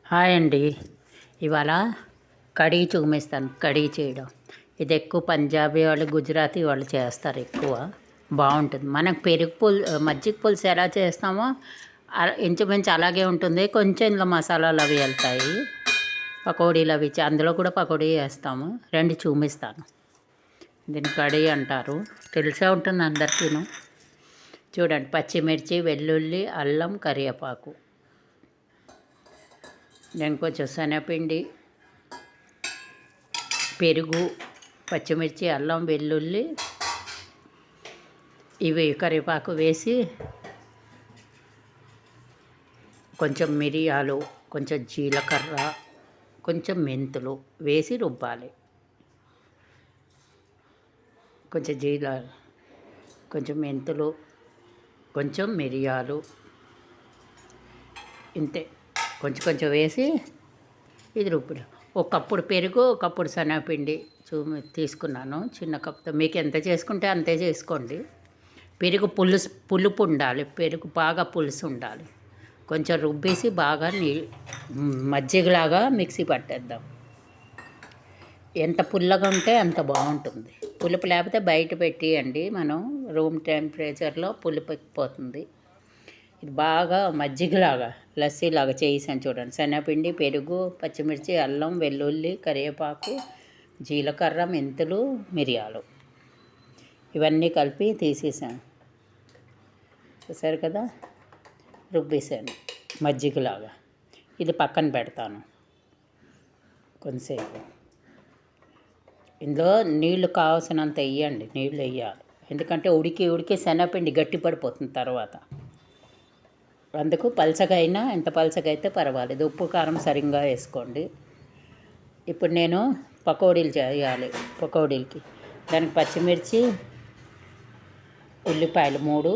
Hi అండి. ఇవాళ కడీ చూపిస్తాను. కడీ చేయడం ఇది ఎక్కువ పంజాబీ వాళ్ళు, గుజరాతీ వాళ్ళు చేస్తారు. ఎక్కువ బాగుంటుంది. మనకు మజ్జిగ పులుసు ఎలా చేస్తామో ఇంచుమించు అలాగే ఉంటుంది. కొంచెం ఇందులో మసాలాలు అవి వెళ్తాయి. పకోడీలు అవి అందులో కూడా పకోడీ వేస్తాము. రెండు చూపిస్తాను. దీన్ని కడీ అంటారు. తెలిసే ఉంటుంది అందరికీను. చూడండి, పచ్చిమిర్చి, వెల్లుల్లి, అల్లం, కరివేపాకు, నేను కొంచెం శనగపిండి, పెరుగు, పచ్చిమిర్చి, అల్లం, వెల్లుల్లి, ఇవి కరివేపాకు వేసి కొంచెం మిరియాలు, కొంచెం జీలకర్ర, కొంచెం మెంతులు వేసి రుబ్బాలి. కొంచెం మెంతులు, కొంచెం మిరియాలు, ఇంతే. కొంచెం వేసి ఇది రుబ్బుడు. ఒక కప్పుడు పెరుగు, ఒక కప్పుడు శనగపిండి తీసుకున్నాను. చిన్న కప్తో మీకు ఎంత చేసుకుంటే అంతే చేసుకోండి. పెరుగు పులుపు ఉండాలి. పెరుగు బాగా పులుసు ఉండాలి. కొంచెం రుబ్బేసి బాగా మజ్జిగలాగా మిక్సీ పట్టేద్దాం. ఎంత పుల్లగా ఉంటే అంత బాగుంటుంది. పులుపు లేకపోతే బయట పెట్టియండి. మనం రూమ్ టెంపరేచర్లో పులుపు ఎక్కిపోతుంది. ఇది బాగా మజ్జిగలాగా, లస్సీలాగా చేసాను చూడండి. శనగపిండి, పెరుగు, పచ్చిమిర్చి, అల్లం, వెల్లుల్లి, కరివేపాకు, జీలకర్ర, మెంతులు, మిరియాలు ఇవన్నీ కలిపి తీసేసాను. చూసారు కదా, రుబ్బేసాను మజ్జిగలాగా. ఇది పక్కన పెడతాను కొంతసేపు. ఇందులో నీళ్లు కావాల్సినంత వేయండి. నీళ్ళు వేయాలి, ఎందుకంటే ఉడికి శనగపిండి గట్టి పడిపోతుంది తర్వాత. అందుకు పలచగా అయినా, ఎంత పలచగా అయితే పర్వాలేదు. ఉప్పు కారం సరిగ్గా వేసుకోండి. ఇప్పుడు నేను పకోడీలు చేయాలి. పకోడీలకి దానికి పచ్చిమిర్చి, ఉల్లిపాయలు 3,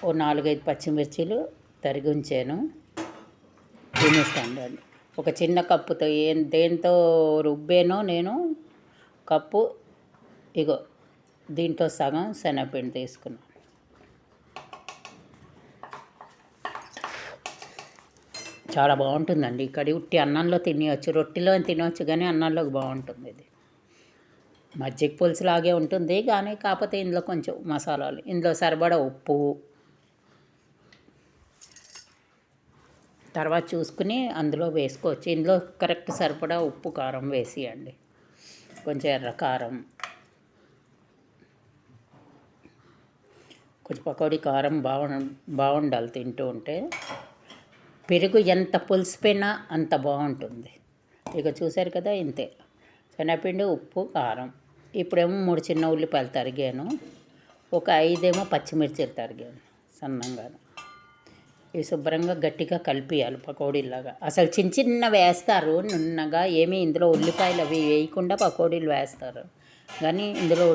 ఓ 4-5 పచ్చిమిర్చీలు తరిగి ఉంచాను. తినేస్తాను. ఒక చిన్న కప్పుతో దేంతో రుబ్బేనో నేను కప్పు, ఇగో దీంట్లో సగం శనగపిండి తీసుకున్నాను. చాలా బాగుంటుందండి. ఇక్కడ ఉట్టి అన్నంలో తినవచ్చు, రొట్టెలో తినవచ్చు, కానీ అన్నంలోకి బాగుంటుంది. ఇది మజ్జిగ పులుసులాగే ఉంటుంది, కానీ కాకపోతే ఇందులో కొంచెం మసాలాలు, ఇందులో సరిపడా ఉప్పు తర్వాత చూసుకుని అందులో వేసుకోవచ్చు. ఇందులో కరెక్ట్ సరిపడా ఉప్పు, కారం వేసియండి. కొంచెం ఎర్ర కారం, కొంచెం పకోడీ కారం బాగుండాలి తింటూ ఉంటే. పెరుగు ఎంత పులిసిపోయినా అంత బాగుంటుంది. ఇక చూసారు కదా, ఇంతే. శనగపిండి, ఉప్పు, కారం. ఇప్పుడేమో 3 చిన్న ఉల్లిపాయలు తరిగాను, ఒక 5 పచ్చిమిర్చిలు తరిగాను సన్నంగా. ఇవి శుభ్రంగా గట్టిగా కలిపియాలి పకోడీలాగా. అసలు చిన్న వేస్తారు నున్నగా, ఏమీ ఇందులో ఉల్లిపాయలు అవి వేయకుండా పకోడీలు వేస్తారు. కానీ ఇందులో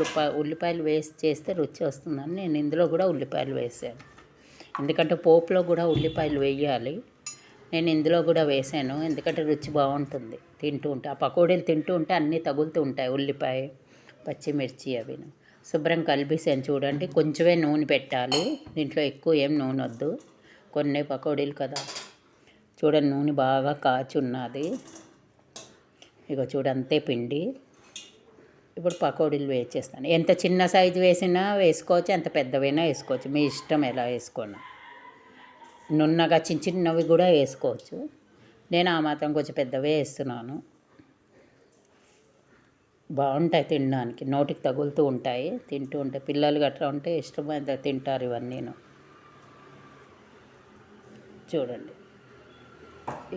ఉల్లిపాయలు వేసి చేస్తే రుచి వస్తుందని నేను ఇందులో కూడా ఉల్లిపాయలు వేసాను. ఎందుకంటే పోపులో కూడా ఉల్లిపాయలు వేయాలి. నేను ఇందులో కూడా వేసాను, ఎందుకంటే రుచి బాగుంటుంది తింటూ ఉంటే. ఆ పకోడీలు తింటూ ఉంటే అన్నీ తగులుతూ ఉంటాయి, ఉల్లిపాయ, పచ్చిమిర్చి అవి. శుభ్రం కలిపేసాను చూడండి. కొంచెమే నూనె పెట్టాలి దీంట్లో, ఎక్కువ ఏం నూనె వద్దు. కొన్ని పకోడీలు కదా. చూడండి, నూనె బాగా కాచి ఉన్నది. ఇక చూడంతే పిండి. ఇప్పుడు పకోడీలు వేసేస్తాను. ఎంత చిన్న సైజు వేసినా వేసుకోవచ్చు, ఎంత పెద్దవైనా వేసుకోవచ్చు, మీ ఇష్టం ఎలా వేసుకోండి. నున్నగా చిన్నవి కూడా వేసుకోవచ్చు. నేను ఆ మాత్రం కొంచెం పెద్దవే వేస్తున్నాను. బాగుంటాయి తినడానికి, నోటికి తగులుతూ ఉంటాయి. తింటూ ఉంటాయి పిల్లలు గట్రా ఉంటే ఇష్టమైన తింటారు ఇవన్నీ. చూడండి,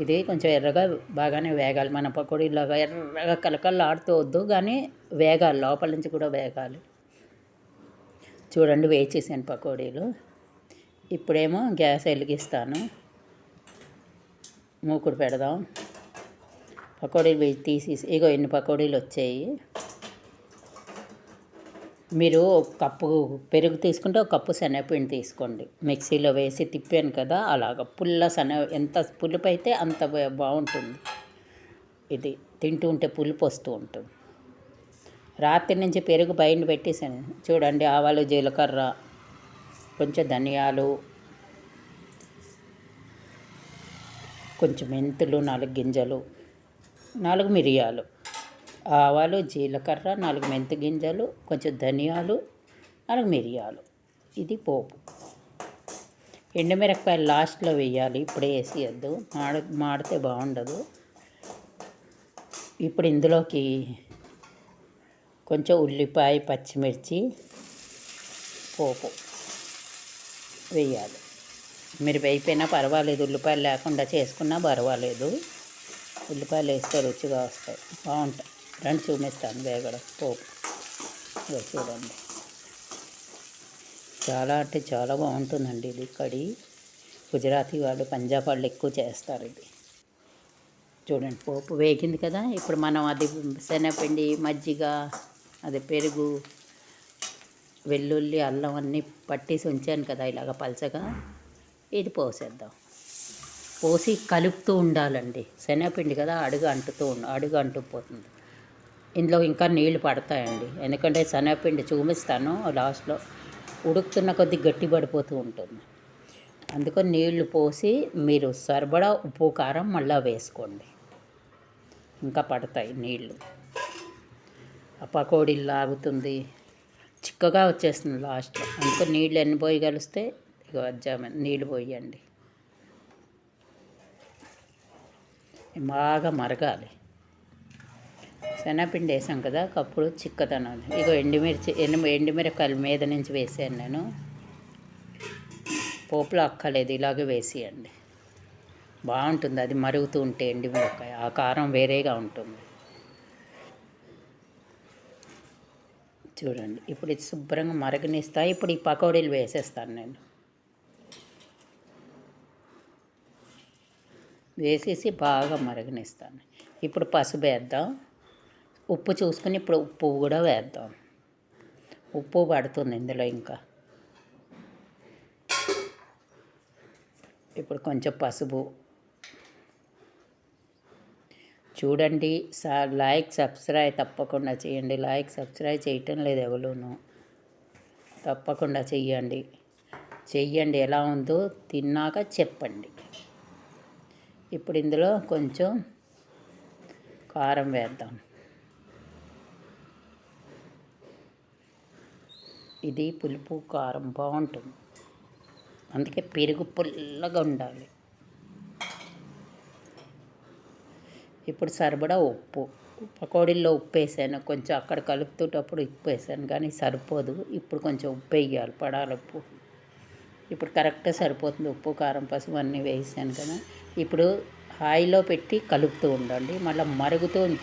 ఇది కొంచెం ఎర్రగా బాగానే వేగాలి. మన పకోడీలాగా ఎర్రగా కలకల్లాడుతూ వద్దు, కానీ వేగాలి, లోపల నుంచి కూడా వేగాలి. చూడండి, వేచేసాను పకోడీలు. ఇప్పుడేమో గ్యాస్ వెలిగిస్తాను, మూకుడు పెడదాం. పకోడీలు తీసేసి, ఇగో ఎన్ని పకోడీలు వచ్చాయి. మీరు ఒక కప్పు పెరుగు తీసుకుంటే ఒక కప్పు శనగపిండి తీసుకోండి. మిక్సీలో వేసి తిప్పాను కదా, అలాగ ఎంత పులుపు అయితే అంత బాగుంటుంది. ఇది తింటూ ఉంటే పులుపు వస్తూ ఉంటుంది. రాత్రి నుంచి పెరుగు బయట పెట్టేసాను. చూడండి, ఆవాలు, జీలకర్ర, కొంచెం ధనియాలు, కొంచెం మెంతులు 4 గింజలు, 4 మిరియాలు, ఆవాలు, జీలకర్ర, 4 మెంతి గింజలు, కొంచెం ధనియాలు, 4 మిరియాలు. ఇది పోపు. ఎండుమిరపకాయలు లాస్ట్లో వేయాలి, ఇప్పుడే వేసేయద్దు, మాడితే బాగుండదు. ఇప్పుడు ఇందులోకి కొంచెం ఉల్లిపాయ, పచ్చిమిర్చి, పోపు వేయాలి. మీరు వేయిపోయినా పర్వాలేదు, ఉల్లిపాయలు లేకుండా చేసుకున్నా పర్వాలేదు. ఉల్లిపాయలు వేస్తే రుచిగా వస్తాయి, బాగుంటాయి. రండి చూపిస్తాను వేగడం పోపు. చూడండి, చాలా అంటే చాలా బాగుంటుందండి ఇది కర్రీ. గుజరాతీ వాళ్ళు, పంజాబ్ వాళ్ళు ఎక్కువ చేస్తారు ఇది. చూడండి, పోపు వేగింది కదా. ఇప్పుడు మనం అది శనగపిండి, మజ్జిగ, అది పెరుగు, వెల్లుల్లి, అల్లం అన్నీ పట్టేసి ఉంచాను కదా ఇలాగ పలచగా, ఇది పోసేద్దాం. పోసి కలుపుతూ ఉండాలండి. శనగపిండి కదా, అడుగు అంటుకుపోతుంది. ఇందులో ఇంకా నీళ్లు పడతాయండి, ఎందుకంటే శనగపిండి చూపిస్తాను లాస్ట్లో. ఉడుకుతున్న కొద్దీ గట్టి పడిపోతూ ఉంటుంది. అందుకని నీళ్లు పోసి మీరు సరిపడా ఉప్పు, కారం మళ్ళీ వేసుకోండి, ఇంకా పడతాయి నీళ్ళు. ఆ పకోడీలు లాగుతుంది, చిక్కగా వచ్చేస్తుంది లాస్ట్లో. అందుకని నీళ్ళు ఎన్ని పోయి కలిస్తే నీళ్ళు పోయండి. బాగా మరగాలి. శనగపిండి వేసాం కదా, అప్పుడు చిక్కదనం. ఇగో ఎండుమిరపకాయలు మీద నుంచి వేసాను నేను. పోపులో అక్కలేదు, ఇలాగే వేసేయండి, బాగుంటుంది. అది మరుగుతూ ఉంటే ఎండుమిరపకాయ, ఆ కారం వేరేగా ఉంటుంది. చూడండి, ఇప్పుడు ఇది శుభ్రంగా మరగనిస్తాయి. ఇప్పుడు ఈ పకోడీలు వేసేస్తాను నేను. వేసేసి బాగా మరగనిస్తాను. ఇప్పుడు పసుపు వేద్దాం, ఉప్పు చూసుకుని ఇప్పుడు ఉప్పు కూడా వేద్దాం. ఉప్పు పడుతుంది ఇందులో. ఇంకా ఇప్పుడు కొంచెం పసుపు చూడండి. లైక్, సబ్స్క్రైబ్ తప్పకుండా చేయండి. లైక్, సబ్స్క్రైబ్ చేయటం లేదు ఎవరును, తప్పకుండా చెయ్యండి. ఎలా ఉందో తిన్నాక చెప్పండి. ఇప్పుడు ఇందులో కొంచెం కారం వేద్దాం. ఇది పులుపు కారం బాగుంటుంది, అందుకే పెరుగు పుల్లగా ఉండాలి. ఇప్పుడు సరిపడా ఉప్పు. పకోడీల్లో ఉప్పు వేసాను కొంచెం, అక్కడ కలుపుతున్నప్పుడు ఉప్పు వేసాను కానీ సరిపోదు. ఇప్పుడు కొంచెం ఉప్పు వేయాలి, పడాలి ఉప్పు. ఇప్పుడు కరెక్ట్గా సరిపోతుంది. ఉప్పు, కారం, పసుపు అన్నీ వేసాను కదా. ఇప్పుడు హాయిలో పెట్టి కలుపుతూ ఉండండి. మళ్ళీ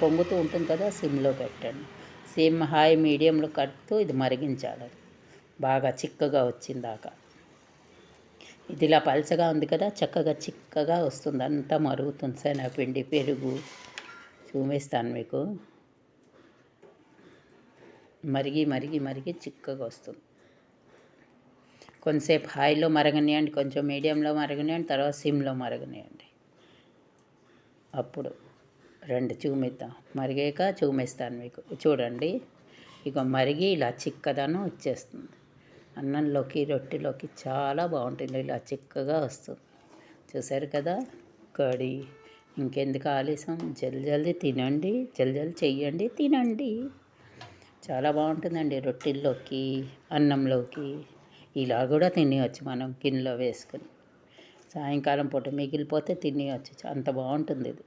పొంగుతూ ఉంటుంది కదా, సిమ్లో పెట్టండి. సిమ్, హై, మీడియంలో కలుపుతూ ఇది మరిగించాలి, బాగా చిక్కగా వచ్చిందాకా. ఇది ఇలా పలచగా ఉంది కదా, చక్కగా చిక్కగా వస్తుంది, అంతా మరుగుతుంది. శనగపిండి, పెరుగు చూపిస్తాను మీకు. మరిగి చిక్కగా వస్తుంది. కొంతసేపు హాయిలో మరగనియండి, కొంచెం మీడియంలో మరగనియండి, తర్వాత సిమ్లో మరగనియండి. అప్పుడు చూపిద్దాం. మరిగాక చూపిస్తాను మీకు. చూడండి, ఇక మరిగి ఇలా చిక్కదనం వచ్చేస్తుంది. అన్నంలోకి, రొట్టెలోకి చాలా బాగుంటుంది, ఇలా చిక్కగా వస్తుంది. చూసారు కదా కర్రీ. ఇంకెందుకు ఆలస్యం, జల్దీ తినండి, జల్దీ చెయ్యండి, తినండి. చాలా బాగుంటుందండి. రొట్టెల్లోకి, అన్నంలోకి ఇలా కూడా తినేయచ్చు మనం, గిన్నెలో వేసుకొని. సాయంకాలం పూట మిగిలిపోతే తినేయచ్చు, అంత బాగుంటుంది ఇది.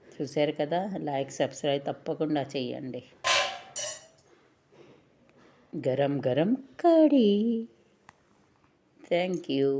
చూసారు కదా, లైక్, సబ్స్క్రైబ్ తప్పకుండా చెయ్యండి. Garam garam curry. Thank you.